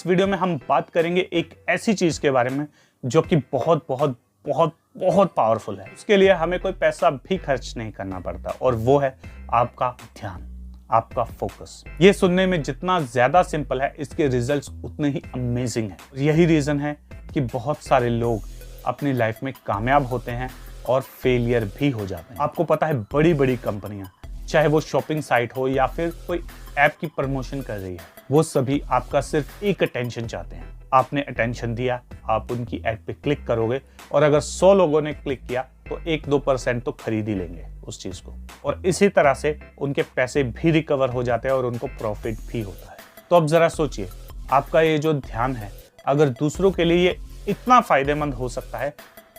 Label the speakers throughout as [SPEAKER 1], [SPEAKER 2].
[SPEAKER 1] इस वीडियो में हम बात करेंगे एक ऐसी चीज के बारे में जो कि बहुत बहुत बहुत बहुत पावरफुल है। उसके लिए हमें कोई पैसा भी खर्च नहीं करना पड़ता और वो है आपका ध्यान, आपका फोकस। ये सुनने में जितना ज्यादा सिंपल है, इसके रिजल्ट्स उतने ही अमेजिंग हैं। यही रीजन है कि बहुत सारे लोग अपनी लाइफ में कामयाब होते हैं और फेलियर भी हो जाते हैं। आपको पता है, बड़ी बड़ी कंपनियां, चाहे वो शॉपिंग साइट हो या फिर कोई ऐप की प्रमोशन कर रही है, वो सभी आपका सिर्फ एक अटेंशन चाहते हैं। आपने अटेंशन दिया, आप उनकी ऐड पे क्लिक करोगे और अगर 100 लोगों ने क्लिक किया तो 1-2% तो खरीद ही लेंगे उस चीज को, और इसी तरह से उनके पैसे भी रिकवर हो जाते हैं और उनको प्रॉफिट भी होता है। तो अब जरा सोचिए, आपका ये जो ध्यान है, अगर दूसरों के लिए ये इतना फायदेमंद हो सकता है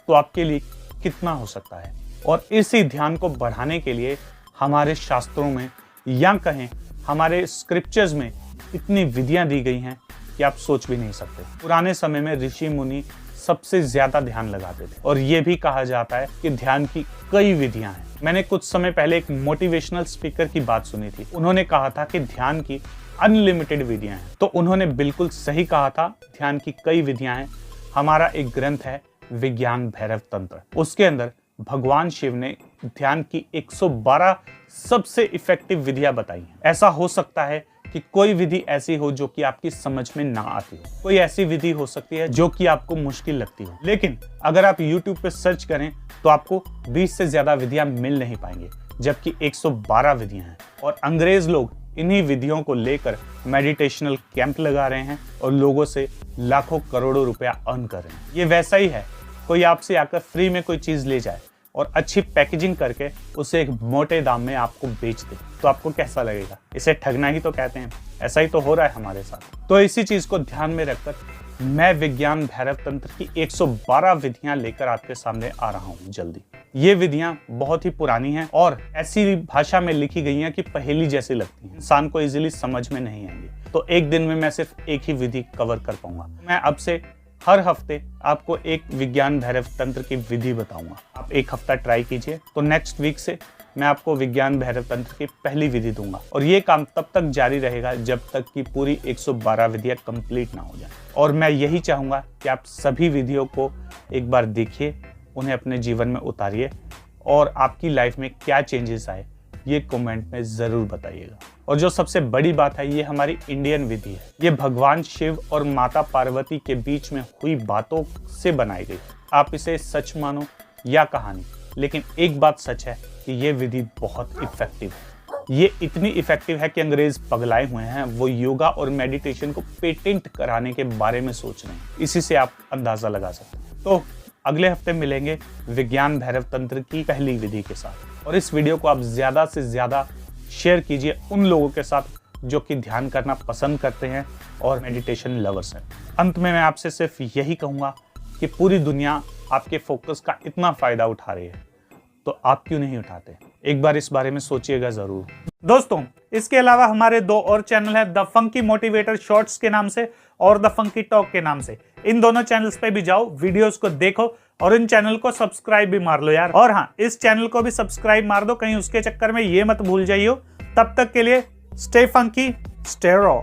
[SPEAKER 1] तो आपके लिए कितना हो सकता है। और इसी ध्यान को बढ़ाने के लिए हमारे शास्त्रों में या कहें हमारे स्क्रिप्चर्स में इतनी विधियां दी गई हैं कि आप सोच भी नहीं सकते। पुराने समय में ऋषि मुनि सबसे ज्यादा ध्यान लगाते थे और ये भी कहा जाता है कि ध्यान की कई विधियां हैं। मैंने कुछ समय पहले एक मोटिवेशनल स्पीकर की बात सुनी थी। उन्होंने कहा था कि ध्यान की अनलिमिटेड विधियां हैं, तो उन्होंने बिल्कुल सही कहा था। ध्यान की कई विधियां हैं। हमारा एक ग्रंथ है विज्ञान भैरव तंत्र, उसके अंदर भगवान शिव ने ध्यान की 112 सबसे इफेक्टिव विधियां बताई हैं। ऐसा हो सकता है कि कोई विधि ऐसी हो जो कि आपकी समझ में ना आती हो, कोई ऐसी विधि हो सकती है जो कि आपको मुश्किल लगती हो, लेकिन अगर आप YouTube पे सर्च करें तो आपको 20 से ज्यादा विधियां मिल नहीं पाएंगे, जबकि 112 विधियां हैं। और अंग्रेज लोग इन्हीं विधियों को लेकर मेडिटेशनल कैंप लगा रहे हैं और लोगों से लाखों करोड़ों रुपया अर्न कर रहे हैं। ये वैसा ही है, कोई आपसे आकर फ्री में कोई चीज ले जाए और अच्छी पैकेजिंग करके उसे एक मोटे दाम में आपको बेच दे, तो आपको कैसा लगेगा? इसे ठगना ही तो कहते हैं। ऐसा ही तो हो रहा है हमारे साथ। तो इसी चीज को ध्यान में रखकर मैं विज्ञान भैरव तंत्र की 112 विधियां लेकर आपके सामने आ रहा हूं जल्दी। ये विधियां बहुत ही पुरानी हैं और ऐसी भाषा में लिखी गई हैं कि पहेली जैसी लगती हैं, इंसान को इजीली समझ में नहीं आएंगी। तो एक दिन में मैं सिर्फ एक ही विधि कवर कर पाऊंगा। मैं अब से हर हफ्ते आपको एक विज्ञान भैरव तंत्र की विधि बताऊंगा। आप एक हफ्ता ट्राई कीजिए, तो नेक्स्ट वीक से मैं आपको विज्ञान भैरव तंत्र की पहली विधि दूंगा और ये काम तब तक जारी रहेगा जब तक कि पूरी 112 विधियां कंप्लीट ना हो जाए। और मैं यही चाहूंगा कि आप सभी विधियों को एक बार देखिए, उन्हें अपने जीवन में उतारिए और आपकी लाइफ में क्या चेंजेस आए ये कमेंट में जरूर बताइएगा। और जो सबसे बड़ी बात है, ये हमारी इंडियन विधि है। ये भगवान शिव और माता पार्वती के बीच में हुई बातों से बनाई गई। आप इसे सच मानो या कहानी, लेकिन एक बात सच है कि ये विधि बहुत इफेक्टिव है। ये इतनी इफेक्टिव है कि अंग्रेज पगलाए हुए हैं। वो योगा और मेडिटेशन को पेटेंट कराने के बारे में सोच रहे हैं। इसी से आप अंदाजा लगा सकते हैं। तो अगले हफ्ते मिलेंगे विज्ञान भैरव तंत्र की पहली विधि के साथ। और इस वीडियो को आप ज्यादा से ज्यादा शेयर कीजिए उन लोगों के साथ जो कि ध्यान करना पसंद करते हैं और मेडिटेशन लवर्स हैं। अंत में मैं आपसे सिर्फ यही कहूंगा कि पूरी दुनिया आपके फोकस का इतना फायदा उठा रही है, तो आप क्यों नहीं उठाते? एक बार इस बारे में सोचिएगा जरूर। दोस्तों, इसके अलावा हमारे 2 और चैनल है, द फंकी मोटिवेटर शॉर्ट्स के नाम से और द फंकी टॉक के नाम से। इन दोनों चैनल्स पे भी जाओ, वीडियोस को देखो और इन चैनल को सब्सक्राइब भी मार लो यार। और हाँ, इस चैनल को भी सब्सक्राइब मार दो, कहीं उसके चक्कर में ये मत भूल जाइयो। तब तक के लिए स्टे फंकी, स्टे रॉ।